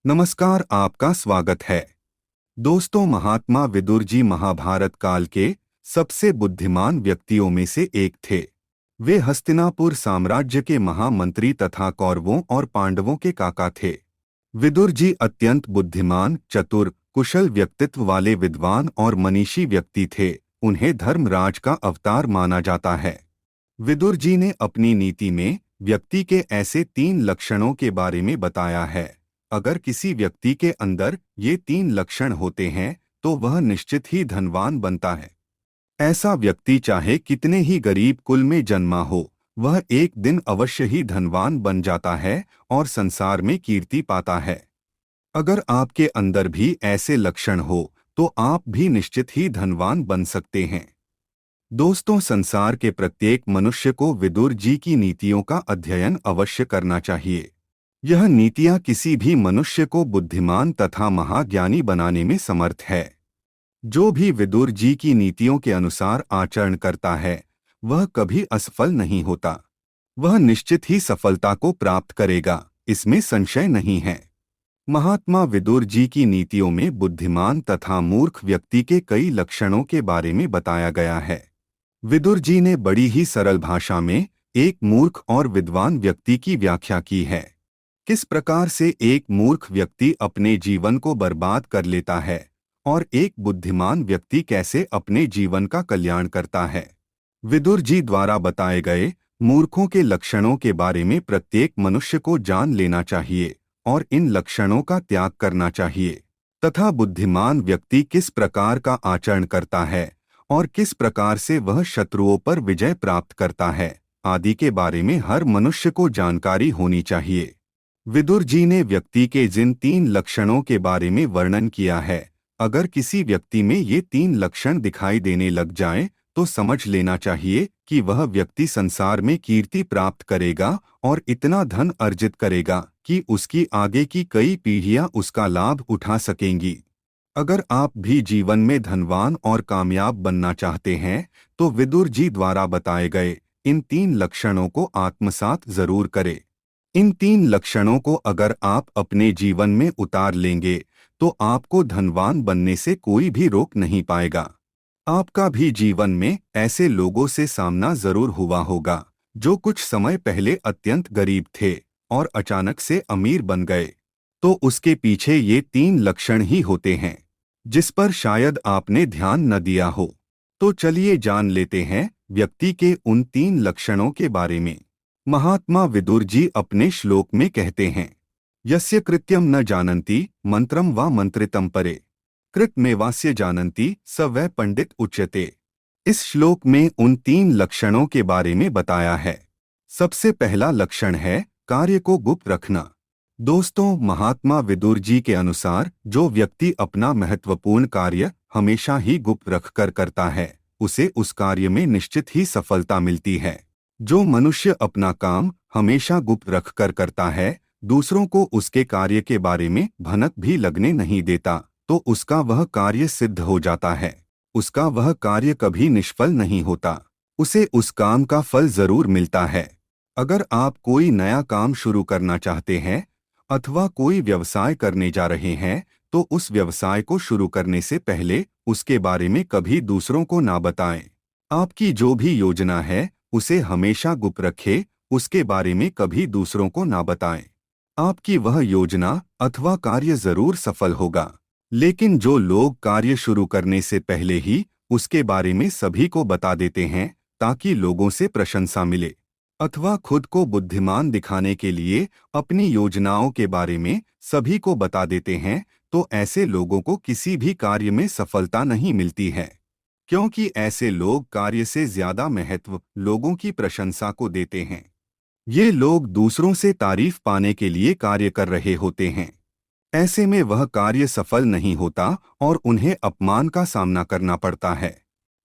नमस्कार, आपका स्वागत है। दोस्तों, महात्मा विदुर जी महाभारत काल के सबसे बुद्धिमान व्यक्तियों में से एक थे। वे हस्तिनापुर साम्राज्य के महामंत्री तथा कौरवों और पांडवों के काका थे। विदुर जी अत्यंत बुद्धिमान, चतुर, कुशल व्यक्तित्व वाले विद्वान और मनीषी व्यक्ति थे। उन्हें धर्मराज का अवतार माना जाता है। विदुर जी ने अपनी नीति में व्यक्ति के ऐसे 3 लक्षणों के बारे में बताया है। अगर किसी व्यक्ति के अंदर ये 3 लक्षण होते हैं तो वह निश्चित ही धनवान बनता है। ऐसा व्यक्ति चाहे कितने ही गरीब कुल में जन्मा हो, वह एक दिन अवश्य ही धनवान बन जाता है और संसार में कीर्ति पाता है। अगर आपके अंदर भी ऐसे लक्षण हो तो आप भी निश्चित ही धनवान बन सकते हैं। दोस्तों, संसार के प्रत्येक मनुष्य को विदुर जी की नीतियों का अध्ययन अवश्य करना चाहिए। यह नीतियां किसी भी मनुष्य को बुद्धिमान तथा महाज्ञानी बनाने में समर्थ है। जो भी विदुर जी की नीतियों के अनुसार आचरण करता है, वह कभी असफल नहीं होता। वह निश्चित ही सफलता को प्राप्त करेगा, इसमें संशय नहीं है। महात्मा विदुर जी की नीतियों में बुद्धिमान तथा मूर्ख व्यक्ति के कई लक्षणों के बारे में बताया गया है। विदुर जी ने बड़ी ही सरल भाषा में एक मूर्ख और विद्वान व्यक्ति की व्याख्या की है। किस प्रकार से एक मूर्ख व्यक्ति अपने जीवन को बर्बाद कर लेता है और एक बुद्धिमान व्यक्ति कैसे अपने जीवन का कल्याण करता है। विदुर जी द्वारा बताए गए मूर्खों के लक्षणों के बारे में प्रत्येक मनुष्य को जान लेना चाहिए और इन लक्षणों का त्याग करना चाहिए, तथा बुद्धिमान व्यक्ति किस प्रकार का आचरण करता है और किस प्रकार से वह शत्रुओं पर विजय प्राप्त करता है आदि के बारे में हर मनुष्य को जानकारी होनी चाहिए। विदुर जी ने व्यक्ति के जिन 3 लक्षणों के बारे में वर्णन किया है, अगर किसी व्यक्ति में ये 3 लक्षण दिखाई देने लग जाएं, तो समझ लेना चाहिए कि वह व्यक्ति संसार में कीर्ति प्राप्त करेगा और इतना धन अर्जित करेगा कि उसकी आगे की कई पीढ़ियां उसका लाभ उठा सकेंगी। अगर आप भी जीवन में धनवान और कामयाब बनना चाहते हैं, तो विदुर जी द्वारा बताए गए इन 3 लक्षणों को आत्मसात जरूर करें। इन 3 लक्षणों को अगर आप अपने जीवन में उतार लेंगे तो आपको धनवान बनने से कोई भी रोक नहीं पाएगा। आपका भी जीवन में ऐसे लोगों से सामना जरूर हुआ होगा जो कुछ समय पहले अत्यंत गरीब थे और अचानक से अमीर बन गए। तो उसके पीछे ये 3 लक्षण ही होते हैं, जिस पर शायद आपने ध्यान न दिया हो। तो चलिए जान लेते हैं व्यक्ति के उन 3 लक्षणों के बारे में। महात्मा विदुर जी अपने श्लोक में कहते हैं, यस्य कृत्यम न जानन्ति मंत्रम वा मंत्रितम परे कृतमेवास्य जानन्ति स वै पंडित उच्यते। इस श्लोक में उन 3 लक्षणों के बारे में बताया है। सबसे पहला लक्षण है कार्य को गुप्त रखना। दोस्तों, महात्मा विदुर जी के अनुसार जो व्यक्ति अपना महत्वपूर्ण कार्य हमेशा ही गुप्त रखकर करता है, उसे उस कार्य में निश्चित ही सफलता मिलती है। जो मनुष्य अपना काम हमेशा गुप्त रखकर करता है, दूसरों को उसके कार्य के बारे में भनक भी लगने नहीं देता, तो उसका वह कार्य सिद्ध हो जाता है। उसका वह कार्य कभी निष्फल नहीं होता, उसे उस काम का फल जरूर मिलता है। अगर आप कोई नया काम शुरू करना चाहते हैं अथवा कोई व्यवसाय करने जा रहे हैं, तो उस व्यवसाय को शुरू करने से पहले उसके बारे में कभी दूसरों को ना बताएं। आपकी जो भी योजना है उसे हमेशा गुप्त रखें, उसके बारे में कभी दूसरों को ना बताएं। आपकी वह योजना अथवा कार्य जरूर सफल होगा। लेकिन जो लोग कार्य शुरू करने से पहले ही उसके बारे में सभी को बता देते हैं ताकि लोगों से प्रशंसा मिले, अथवा खुद को बुद्धिमान दिखाने के लिए अपनी योजनाओं के बारे में सभी को बता देते हैं, तो ऐसे लोगों को किसी भी कार्य में सफलता नहीं मिलती है, क्योंकि ऐसे लोग कार्य से ज्यादा महत्व लोगों की प्रशंसा को देते हैं। ये लोग दूसरों से तारीफ पाने के लिए कार्य कर रहे होते हैं। ऐसे में वह कार्य सफल नहीं होता और उन्हें अपमान का सामना करना पड़ता है।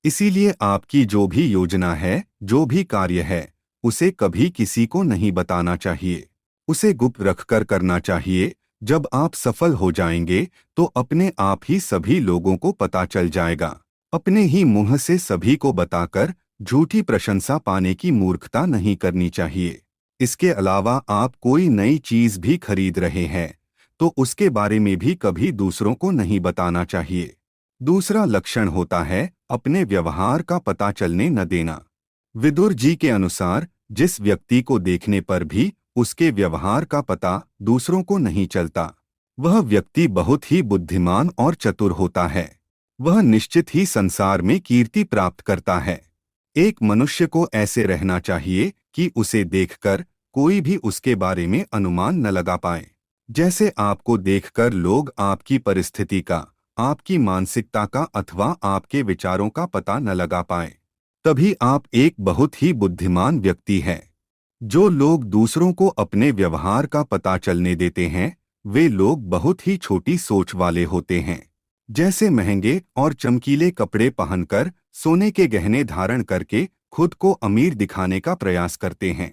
इसीलिए आपकी जो भी योजना है, जो भी कार्य है, उसे कभी किसी को नहीं बताना चाहिए। उसे गुप्त रखकर करना चाहिए। जब आप सफल हो जाएंगे तो अपने आप ही सभी लोगों को पता चल जाएगा। अपने ही मुंह से सभी को बताकर झूठी प्रशंसा पाने की मूर्खता नहीं करनी चाहिए। इसके अलावा आप कोई नई चीज भी खरीद रहे हैं तो उसके बारे में भी कभी दूसरों को नहीं बताना चाहिए। दूसरा लक्षण होता है अपने व्यवहार का पता चलने न देना। विदुर जी के अनुसार जिस व्यक्ति को देखने पर भी उसके व्यवहार का पता दूसरों को नहीं चलता, वह व्यक्ति बहुत ही बुद्धिमान और चतुर होता है। वह निश्चित ही संसार में कीर्ति प्राप्त करता है। एक मनुष्य को ऐसे रहना चाहिए कि उसे देखकर कोई भी उसके बारे में अनुमान न लगा पाए। जैसे आपको देखकर लोग आपकी परिस्थिति का, आपकी मानसिकता का अथवा आपके विचारों का पता न लगा पाए, तभी आप एक बहुत ही बुद्धिमान व्यक्ति हैं। जो लोग दूसरों को अपने व्यवहार का पता चलने देते हैं, वे लोग बहुत ही छोटी सोच वाले होते हैं। जैसे महंगे और चमकीले कपड़े पहनकर, सोने के गहने धारण करके खुद को अमीर दिखाने का प्रयास करते हैं,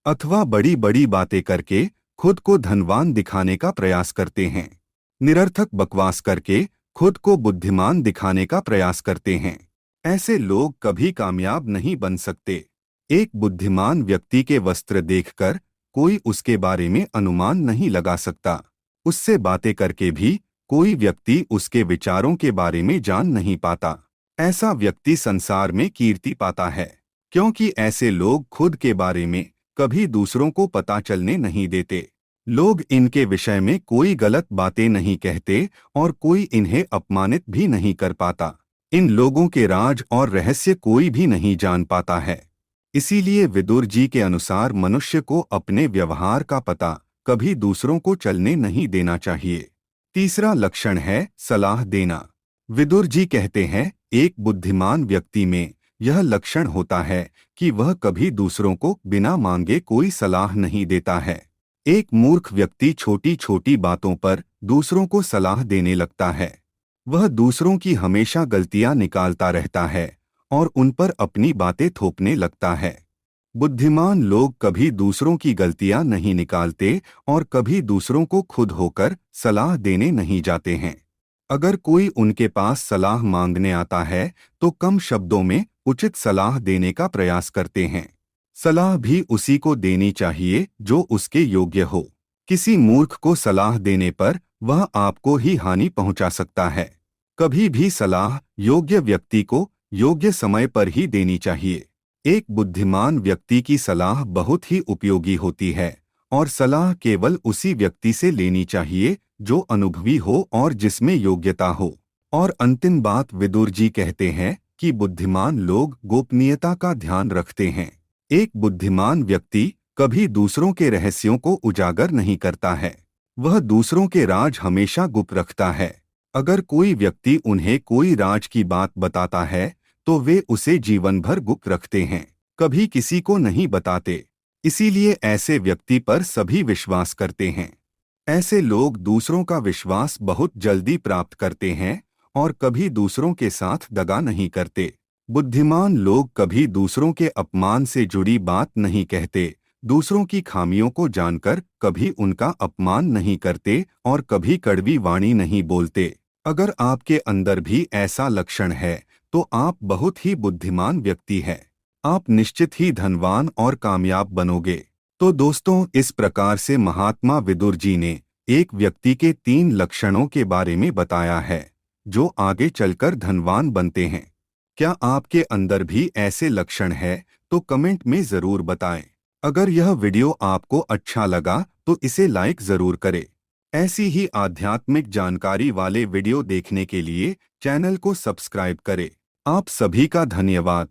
अथवा बड़ी बड़ी बातें करके खुद को धनवान दिखाने का प्रयास करते हैं। निरर्थक बकवास करके खुद को बुद्धिमान दिखाने का प्रयास करते हैं। ऐसे लोग कभी कामयाब नहीं बन सकते। एक बुद्धिमान व्यक्ति के वस्त्र देखकर कोई उसके बारे में अनुमान नहीं लगा सकता। उससे बातें करके भी कोई व्यक्ति उसके विचारों के बारे में जान नहीं पाता। ऐसा व्यक्ति संसार में कीर्ति पाता है, क्योंकि ऐसे लोग खुद के बारे में कभी दूसरों को पता चलने नहीं देते। लोग इनके विषय में कोई गलत बातें नहीं कहते और कोई इन्हें अपमानित भी नहीं कर पाता। इन लोगों के राज और रहस्य कोई भी नहीं जान पाता है। इसीलिए विदुर जी के अनुसार मनुष्य को अपने व्यवहार का पता कभी दूसरों को चलने नहीं देना चाहिए। तीसरा लक्षण है सलाह देना। विदुर जी कहते हैं एक बुद्धिमान व्यक्ति में यह लक्षण होता है कि वह कभी दूसरों को बिना मांगे कोई सलाह नहीं देता है। एक मूर्ख व्यक्ति छोटी छोटी बातों पर दूसरों को सलाह देने लगता है। वह दूसरों की हमेशा गलतियां निकालता रहता है और उन पर अपनी बातें थोपने लगता है। बुद्धिमान लोग कभी दूसरों की गलतियां नहीं निकालते और कभी दूसरों को खुद होकर सलाह देने नहीं जाते हैं। अगर कोई उनके पास सलाह मांगने आता है तो कम शब्दों में उचित सलाह देने का प्रयास करते हैं। सलाह भी उसी को देनी चाहिए जो उसके योग्य हो। किसी मूर्ख को सलाह देने पर वह आपको ही हानि पहुंचा सकता है। कभी भी सलाह योग्य व्यक्ति को योग्य समय पर ही देनी चाहिए। एक बुद्धिमान व्यक्ति की सलाह बहुत ही उपयोगी होती है और सलाह केवल उसी व्यक्ति से लेनी चाहिए जो अनुभवी हो और जिसमें योग्यता हो। और अंतिम बात विदुर जी कहते हैं कि बुद्धिमान लोग गोपनीयता का ध्यान रखते हैं। एक बुद्धिमान व्यक्ति कभी दूसरों के रहस्यों को उजागर नहीं करता है। वह दूसरों के राज हमेशा गुप्त रखता है। अगर कोई व्यक्ति उन्हें कोई राज की बात बताता है तो वे उसे जीवन भर गुप्त रखते हैं, कभी किसी को नहीं बताते। इसीलिए ऐसे व्यक्ति पर सभी विश्वास करते हैं। ऐसे लोग दूसरों का विश्वास बहुत जल्दी प्राप्त करते हैं और कभी दूसरों के साथ दगा नहीं करते। बुद्धिमान लोग कभी दूसरों के अपमान से जुड़ी बात नहीं कहते, दूसरों की खामियों को जानकर कभी उनका अपमान नहीं करते और कभी कड़वी वाणी नहीं बोलते। अगर आपके अंदर भी ऐसा लक्षण है तो आप बहुत ही बुद्धिमान व्यक्ति हैं। आप निश्चित ही धनवान और कामयाब बनोगे। तो दोस्तों, इस प्रकार से महात्मा विदुर जी ने एक व्यक्ति के 3 लक्षणों के बारे में बताया है जो आगे चलकर धनवान बनते हैं। क्या आपके अंदर भी ऐसे लक्षण है तो कमेंट में जरूर बताएं। अगर यह वीडियो आपको अच्छा लगा तो इसे लाइक जरूर करें। ऐसी ही आध्यात्मिक जानकारी वाले वीडियो देखने के लिए चैनल को सब्सक्राइब करें। आप सभी का धन्यवाद।